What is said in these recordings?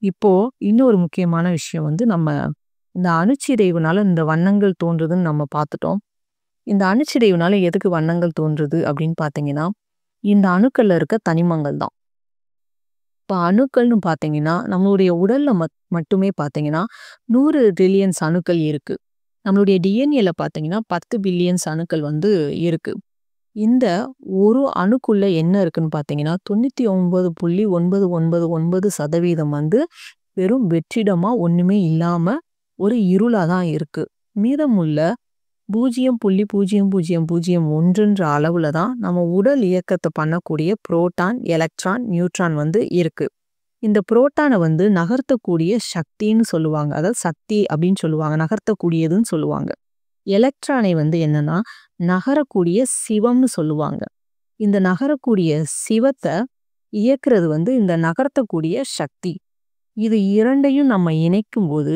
இப்போ இன்னொரு முக்கியமான விஷயம் வந்து நம்ம இந்த அணுச்சிதைவுனால இந்த வண்ணங்கள் தோன்றுதுன்னு நம்ம பார்த்துட்டோம். இந்த அணுச்சிதைவுனால எதுக்கு வண்ணங்கள் தோன்றுது அப்படின்னு பார்த்தீங்கன்னா, இந்த அணுக்கள்ல இருக்க தனிமங்கள் தான். இப்ப அணுக்கள்னு பார்த்தீங்கன்னா, நம்மளுடைய உடல்ல மட்டுமே பார்த்தீங்கன்னா, 100 ட்ரில்லியன்ஸ் அணுக்கள் இருக்கு. நம்மளுடைய டிஎன்ஏல பார்த்தீங்கன்னா, 10 பில்லியன்ஸ் அணுக்கள் வந்து இருக்கு. இந்த ஒரு அணுக்குள்ள என்ன இருக்குன்னு பார்த்தீங்கன்னா, 99.999% வந்து வெறும் வெற்றிடமா ஒண்ணுமே இல்லாம ஒரு இருளா தான் இருக்கு. மீதமுள்ள 0.0001ன்ற அளவுல தான் நம்ம உடல் இயக்கத்த பண்ணக்கூடிய புரோட்டான், எலக்ட்ரான், நியூட்ரான் வந்து இருக்கு. இந்த புரோட்டான வந்து நகர்த்தக்கூடிய சக்தின்னு சொல்லுவாங்க. அதாவது சக்தி அப்படின்னு சொல்லுவாங்க. நகர்த்தக்கூடியதுன்னு சொல்லுவாங்க. எலக்ட்ரானை வந்து என்னன்னா, நகரக்கூடிய சிவம்னு சொல்லுவாங்க. இந்த நகரக்கூடிய சிவத்த இயக்குறது வந்து இந்த நகர்த்தக்கூடிய சக்தி. இது 2யும் நம்ம இணைக்கும்போது,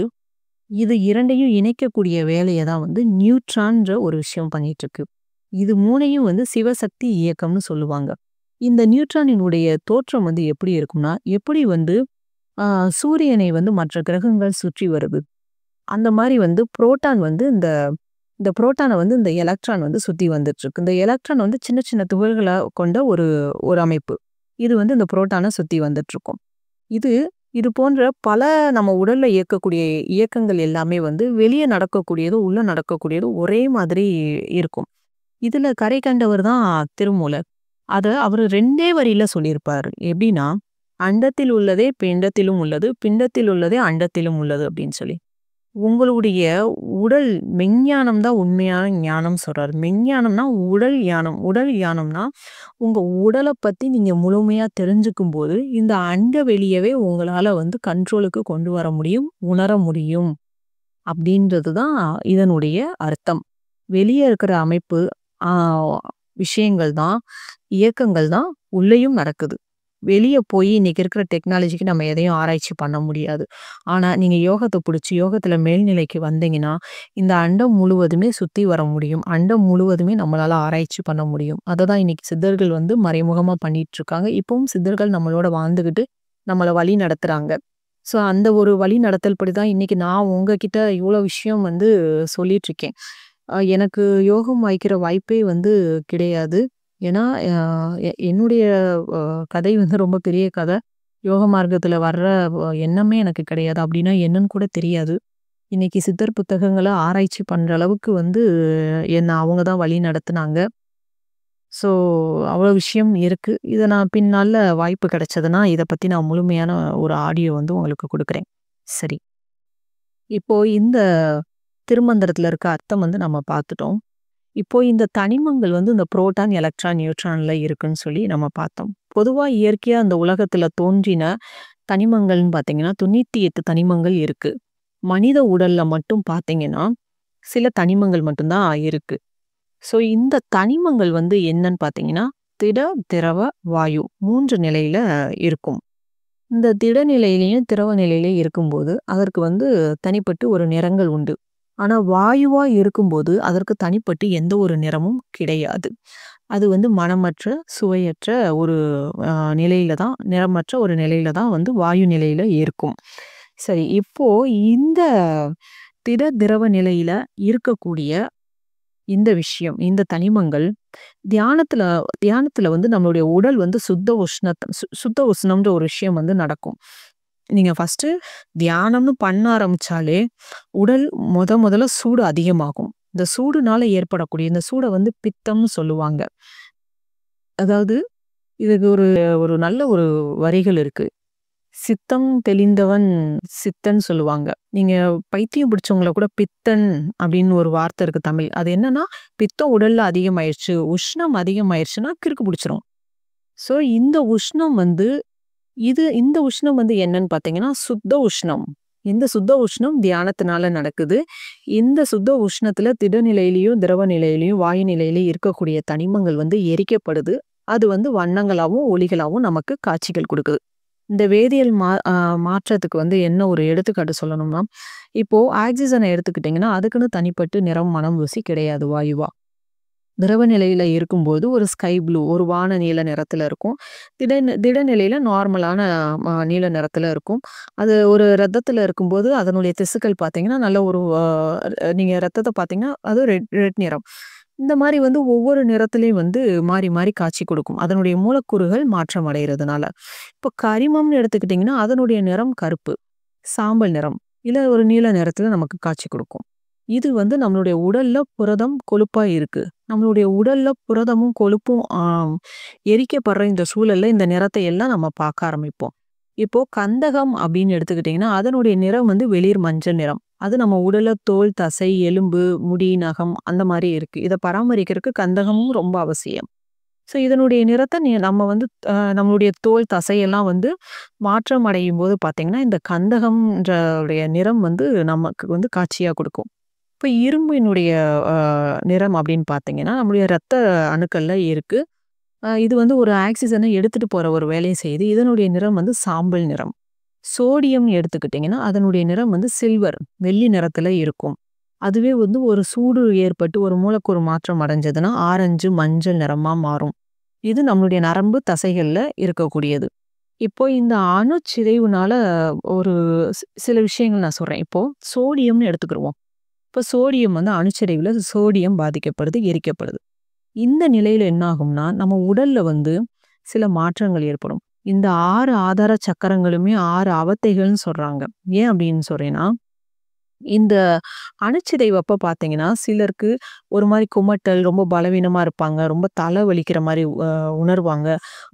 இது 2யும் இணைக்கக்கூடிய வேலைய தான் வந்து நியூட்ரான்ற ஒரு விஷயம் பண்ணிட்டு இருக்கு. இது 3யும் வந்து சிவசக்தி இயக்கம்னு சொல்லுவாங்க. இந்த நியூட்ரானினுடைய தோற்றம் வந்து எப்படி இருக்கும்னா, எப்படி வந்து ஆ சூரியனை வந்து மற்ற கிரகங்கள் சுற்றி வருது. அந்த மாரி வந்து புரோட்டான் வந்து இந்த இந்த புரோட்டான வந்து இந்த எலக்ட்ரான் வந்து சுத்தி வந்துட்டுருக்கு. இந்த எலக்ட்ரான் வந்து சின்ன சின்ன துகள்களா கொண்ட ஒரு ஒரு அமைப்பு. இது வந்து இந்த புரோட்டான சுத்தி வந்துட்டுருக்கும். இது இது போன்ற பல நம்ம உடல்ல இயக்கக்கூடிய இயக்கங்கள் எல்லாமே வந்து வெளிய நடக்கக்கூடியதும், உள்ள நடக்கக்கூடியதும் ஒரே மாதிரி இருக்கும். இதுல கரை கண்டவர் தான் திருமூலர். அத அவரு 2டே வரியில சொல்லியிருப்பாரு. எப்படின்னா, "அண்டத்தில் உள்ளதே பிண்டத்திலும் உள்ளது, பிண்டத்தில் உள்ளதே அண்டத்திலும் உள்ளது" அப்படின்னு சொல்லி. உங்களுடைய உடல் மெஞ்ஞானம் தான் உண்மையான ஞானம் சொல்றாரு. மெஞ்ஞானம்னா உடல் ஞானம். உடல் ஞானம்னா, உங்க உடல பத்தி நீங்க முழுமையா தெரிஞ்சுக்கும்போது, இந்த அண்ட வெளியவே உங்களால வந்து கண்ட்ரோலுக்கு கொண்டு வர முடியும், உணர முடியும். அப்படின்றது தான் இதனுடைய அர்த்தம். வெளிய இருக்கிற அமைப்பு, ஆ விஷயங்கள் தான், இயக்கங்கள் தான் உள்ளேயும் நடக்குது. வெளிய போய் இன்னைக்கு இருக்கிற டெக்னாலஜிக்கு நம்ம எதையும் ஆராய்ச்சி பண்ண முடியாது. ஆனா, நீங்க யோகத்த புடிச்சு யோகத்துல மேல்நிலைக்கு வந்தீங்கன்னா, இந்த அண்டம் முழுவதுமே சுத்தி வர முடியும். அண்டம் முழுவதுமே நம்மளால ஆராய்ச்சி பண்ண முடியும். அததான் இன்னைக்கு சித்தர்கள் வந்து மறைமுகமா பண்ணிட்டு இருக்காங்க. இப்பவும் சித்தர்கள் நம்மளோட வாழ்ந்துகிட்டு நம்மள வழி நடத்துறாங்க. ஸோ, அந்த ஒரு வழி நடத்தல் படி தான் இன்னைக்கு நான் உங்ககிட்ட இவ்வளோ விஷயம் வந்து சொல்லிட்டு இருக்கேன். எனக்கு யோகம் வாய்க்கிற வாய்ப்பே வந்து கிடையாது. ஏன்னா, என்னுடைய அ கதை வந்து ரொம்ப பெரிய கதை. யோக மார்க்கத்துல வர்ற எண்ணமே எனக்கு கிடையாது. அப்படின்னா என்னன்னு கூட தெரியாது. இன்னைக்கு சித்தர் புத்தகங்கள ஆராய்ச்சி பண்ற அளவுக்கு வந்து என்ன அவங்க தான் வழி நடத்துனாங்க. ஸோ, அவ்வளோ விஷயம் இருக்கு. இத நான் பின்னால வாய்ப்பு கிடைச்சதுன்னா, இத பத்தி நான் முழுமையான ஒரு ஆடியோ வந்து உங்களுக்கு குடுக்குறேன். சரி. இப்போ இந்த திருமந்திரத்துல இருக்க அர்த்தம் வந்து நம்ம பார்த்துட்டோம். இப்போ இந்த தனிமங்கள் வந்து இந்த புரோட்டான், எலக்ட்ரான், நியூட்ரான்ல இருக்குன்னு சொல்லி நம்ம பார்த்தோம். பொதுவா இயற்கையா அந்த உலகத்துல தோன்றின தனிமங்கள்னு பார்த்தீங்கன்னா, 98 தனிமங்கள் இருக்கு. மனித உடல்ல மட்டும் பார்த்தீங்கன்னா, சில தனிமங்கள் மட்டும் தான் இருக்கு. ஸோ இந்த தனிமங்கள் வந்து என்னன்னு பார்த்தீங்கன்னா, திட, திரவ, வாயு 3 நிலையில இருக்கும். இந்த திட நிலையிலயும், திரவ நிலையிலயும் இருக்கும்போது, அதற்கு வந்து தனிப்பட்டு ஒரு நிறங்கள் உண்டு. ஆனா வாயுவா இருக்கும்போது, அதற்கு தனிப்பட்டு எந்த ஒரு நிறமும் கிடையாது. அது வந்து மணமற்ற, சுவையற்ற ஒரு அ நிலையில தான் நிறமற்ற ஒரு நிலையில தான் வந்து வாயு நிலையில இருக்கும். சரி, இப்போ இந்த திட, திரவ நிலையில இருக்கக்கூடிய இந்த விஷயம், இந்த தனிமங்கள் தியானத்துல தியானத்துல வந்து நம்மளுடைய உடல் வந்து சுத்த உஷ்ணம்ன்ற ஒரு விஷயம் வந்து நடக்கும். நீங்க ஃபர்ஸ்ட்டு தியானம்னு பண்ண ஆரம்பிச்சாலே, உடல் முதல்ல சூடு அதிகமாகும். இந்த சூடுனால ஏற்படக்கூடிய இந்த சூட வந்து பித்தம்னு சொல்லுவாங்க. அதாவது இதுக்கு ஒரு ஒரு நல்ல ஒரு வரிகள் இருக்கு. "சித்தம் தெளிந்தவன் சித்தன்" சொல்லுவாங்க. நீங்க பைத்தியம் பிடிச்சவங்கள கூட பித்தன் அப்படின்னு ஒரு வார்த்தை இருக்கு தமிழ். அது என்னன்னா, பித்தம் உடல்ல அதிகமாயிருச்சு, உஷ்ணம் அதிகமாயிருச்சுன்னா கிறுக்கு பிடிச்சிரும். ஸோ இந்த உஷ்ணம் வந்து இந்த உஷ்ணம் வந்து என்னன்னு பார்த்தீங்கன்னா, சுத்த உஷ்ணம். இந்த சுத்த உஷ்ணம் தியானத்தினால நடக்குது. இந்த சுத்த உஷ்ணத்துல திட நிலையிலயும், திரவ நிலையிலயும், வாயு நிலையிலயும் இருக்கக்கூடிய தனிமங்கள் வந்து எரிக்கப்படுது. அது வந்து வண்ணங்களாவும், ஒளிகளாவும் நமக்கு காட்சிகள் குடுக்குது. இந்த வேதியியல் மாற்றத்துக்கு வந்து என்ன ஒரு எடுத்துக்காட்டு சொல்லணும்னா, இப்போ ஆக்ஸிஜன எடுத்துக்கிட்டீங்கன்னா, அதுக்குன்னு தனிப்பட்டு நிறம், மனம், ருசி கிடையாது வாயுவா. திரவ நிலையில இருக்கும்போது ஒரு ஸ்கை ப்ளூ ஒரு வான நீல நிறத்துல இருக்கும். திட நிலையில நார்மலான நீல நிறத்துல இருக்கும். அது ஒரு ரத்தத்துல இருக்கும்போது அதனுடைய திசுக்கள் பார்த்தீங்கன்னா, நல்ல ஒரு நீங்க ரத்தத்த பார்த்தீங்கன்னா, அது ரெட் ரெட் நிறம். இந்த மாரி வந்து ஒவ்வொரு நிறத்திலயும் வந்து மாறி மாறி காட்சி கொடுக்கும். அதனுடைய மூலக்கூறுகள் மாற்றம் அடையிறதுனால. இப்போ கரிமம்னு எடுத்துக்கிட்டீங்கன்னா, அதனுடைய நிறம் கருப்பு, சாம்பல் நிறம், இல்ல ஒரு நீல நிறத்துல நமக்கு காட்சி கொடுக்கும். இது வந்து நம்மளுடைய உடல்ல புரதம், கொழுப்பா இருக்கு. நம்மளுடைய உடல்ல புரதமும், கொழுப்பும் எரிக்கப்படுற இந்த சூழல்ல இந்த நிறத்தை எல்லாம் நம்ம பார்க்க ஆரம்பிப்போம். இப்போ கந்தகம் அப்படின்னு எடுத்துக்கிட்டீங்கன்னா, அதனுடைய நிறம் வந்து வெளிர் மஞ்சள் நிறம். அது நம்ம உடல்ல தோல், தசை, எலும்பு, முடி, நகம் அந்த மாரி இருக்கு. இத பராமரிக்கிறதுக்கு கந்தகமும் ரொம்ப அவசியம். ஸோ இதனுடைய நிறத்த நம்ம வந்து நம்மளுடைய தோல், தசையெல்லாம் வந்து மாற்றம் அடையும்போது பார்த்தீங்கன்னா, இந்த கந்தகம்ன்ற உடைய நிறம் வந்து நமக்கு வந்து காட்சியா குடுக்கும். இப்ப இரும்பினுடைய அ நிறம் அப்படின்னு பார்த்தீங்கன்னா, நம்முடைய ரத்த அணுக்கள்ல இருக்கு. இது வந்து ஒரு ஆக்ஸிஜனை எடுத்துட்டு போற ஒரு வேலைய செய்யுது. இதனுடைய நிறம் வந்து சாம்பல் நிறம். சோடியம் எடுத்துக்கிட்டீங்கன்னா, அதனுடைய நிறம் வந்து சில்வர் வெள்ளி நிறத்துல இருக்கும். அதுவே வந்து ஒரு சூடு ஏற்பட்டு ஒரு மூலக்கூறு மாற்றம் அடைஞ்சதுன்னா, ஆரஞ்சு, மஞ்சள் நிறமா மாறும். இது நம்மளுடைய நரம்பு, தசைகள்ல இருக்கக்கூடியது. இப்போ இந்த அணுச்சிதைவுனால ஒரு சில விஷயங்கள் நான் சொல்றேன். இப்போ சோடியம்னு எடுத்துக்கிருவோம். இப்போ சோடியம் வந்து அணுச்சிதைவுல சோடியம் பாதிக்கப்படுது, எரிக்கப்படுது. இந்த நிலையில என்ன ஆகும்னா, நம்ம உடல்ல வந்து சில மாற்றங்கள் ஏற்படும். இந்த 6 ஆதார சக்கரங்களுமே 6 அவத்தைகள்னு சொல்றாங்க. ஏன் அப்படின்னு சொல்றேன்னா, இந்த அணுச்சிதைவு அப்ப பார்த்தீங்கன்னா, சிலருக்கு ஒரு மாரி குமட்டல், ரொம்ப பலவீனமா இருப்பாங்க. ரொம்ப தலை வலிக்கிற மாரி உணர்வாங்க.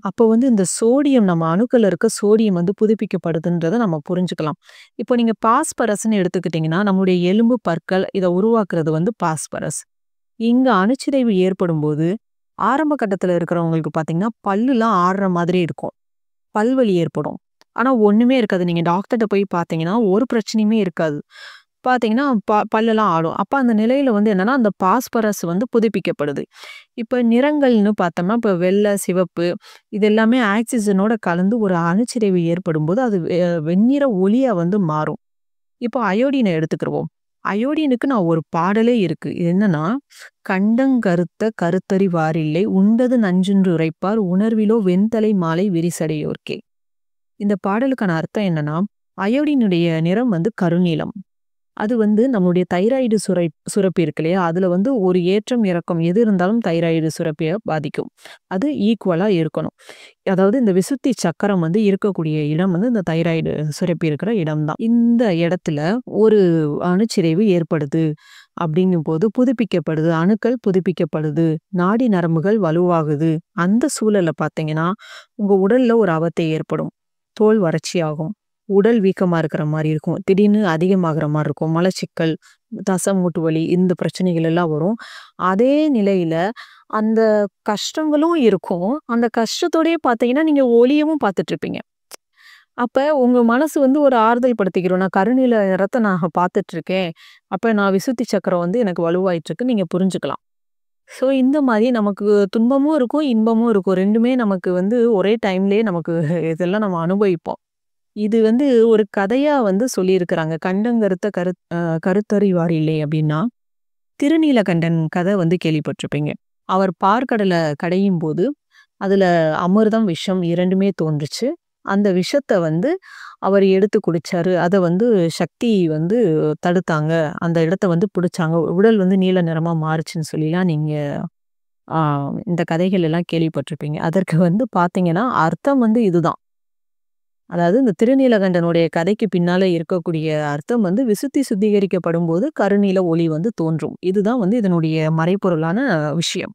அப்போ வந்து இந்த சோடியம் நம்ம அணுக்கள்ல இருக்க சோடியம் வந்து புதுப்பிக்கப்படுதுன்றத நம்ம புரிஞ்சுக்கலாம். இப்போ நீங்க பாஸ்பரஸ்ன்னு எடுத்துக்கிட்டீங்கன்னா, நம்முடைய எலும்பு, பற்கள் இத உருவாக்குறது வந்து பாஸ்பரஸ். இங்க அணுச்சிதைவு ஏற்படும்போது, ஆரம்ப கட்டத்துல இருக்கிறவங்களுக்கு பார்த்தீங்கன்னா, பல்லுலாம் ஆடுற மாதிரி இருக்கும். பல்வலி ஏற்படும். ஆனா ஒண்ணுமே இருக்காது. நீங்க டாக்டர்ட்ட போய் பார்த்தீங்கன்னா, ஒரு பிரச்சனையுமே இருக்காது. பார்த்தீங்கன்னா, பல்லெல்லாம் ஆடும். அப்ப அந்த நிலையில வந்து என்னன்னா, அந்த பாஸ்பரஸ் வந்து புதுப்பிக்கப்படுது. இப்ப நிறங்கள்னு பார்த்தோம்னா, இப்ப வெள்ளை, சிவப்பு இது எல்லாமே ஆக்ஸிஜனோட கலந்து ஒரு அணுச்சிதைவு ஏற்படும்போது, அது வெண்ணிற ஒளியா வந்து மாறும். இப்போ அயோடின எடுத்துக்கிருவோம். அயோடினுக்கு நான் ஒரு பாடலே இருக்கு. இது என்னன்னா, "கண்டங்கருத்த கருத்தறிவாரில்லை உண்டது நஞ்சென்று உரைப்பார் உணர்விலோ வெண்தலை மாலை விரிசடையோர்க்கே." இந்த பாடலுக்கான அர்த்தம் என்னன்னா, அயோடினுடைய நிறம் வந்து கருநீலம். அது வந்து நம்மளுடைய தைராய்டு சுரப்பி இருக்கு இல்லையா? அதுல வந்து ஒரு ஏற்றம், இறக்கம் எது இருந்தாலும் தைராய்டு சுரப்பிய பாதிக்கும். அது ஈக்குவலா இருக்கணும். அதாவது இந்த விசுத்தி சக்கரம் வந்து இருக்கக்கூடிய இடம் வந்து இந்த தைராய்டு சுரப்பி இருக்கிற இடம் தான். இந்த இடத்துல ஒரு அணுச்சிதைவு ஏற்படுது அப்படிங்கும்போது புதுப்பிக்கப்படுது. அணுக்கள் புதுப்பிக்கப்படுது. நாடி நரம்புகள் வலுவாகுது. அந்த சூழல்ல பார்த்தீங்கன்னா, உங்க உடல்ல ஒரு அவத்தை ஏற்படும். தோல் வறட்சியாகும். உடல் வீக்கமா இருக்கிற மாரி இருக்கும். திடீர்னு அதிகமாகுற மாரி இருக்கும். மலச்சிக்கல், மூட்டு வலி இந்த பிரச்சனைகள் எல்லாம் வரும். அதே நிலையில அந்த கஷ்டங்களும் இருக்கும். அந்த கஷ்டத்தோடயே பார்த்தீங்கன்னா, நீங்க ஒளியவும் பார்த்துட்டுருப்பீங்க. அப்ப உங்க மனசு வந்து ஒரு ஆறுதல் படுத்திக்கிரும். நான் கருநீல நிறத்த நான் பார்த்துட்டுருக்கேன். அப்ப நான் விசுத்தி சக்கரம் வந்து எனக்கு வலுவாயிட்டுருக்கு. நீங்க புரிஞ்சுக்கலாம். ஸோ இந்த மாரி நமக்கு துன்பமும் இருக்கும், இன்பமும் இருக்கும். 2மே நமக்கு வந்து ஒரே டைம்லயே நமக்கு இதெல்லாம் நம்ம அனுபவிப்போம். இது வந்து ஒரு கதையா வந்து சொல்லியிருக்கிறாங்க. "கண்டங்கருத்த கருத்தறிவார் இல்லை" அப்படின்னா, திருநீலகண்டன் கதை வந்து கேள்விப்பட்டிருப்பீங்க. அவர் பாற்கடல கடையும்போது, அதுல அமிர்தம், விஷம் 2மே தோன்றுச்சு. அந்த விஷத்த வந்து அவர் எடுத்து குடிச்சாரு. அத வந்து சக்தி வந்து தடுத்தாங்க. அந்த இடத்த வந்து புடிச்சாங்க. உடல் வந்து நீல நிறமா மாறுச்சுன்னு சொல்லிலாம் நீங்க ஆ இந்த கதைகள் எல்லாம் கேள்விப்பட்டிருப்பீங்க. அதற்கு வந்து பார்த்தீங்கன்னா, அர்த்தம் வந்து இதுதான். அதாவது இந்த திருநீலகண்டனுடைய கதைக்கு பின்னால இருக்கக்கூடிய அர்த்தம் வந்து விசுத்தி சுத்திகரிக்கப்படும்போது கருநீல ஒளி வந்து தோன்றும். இதுதான் வந்து இதனுடைய மறைபொருளான விஷயம்.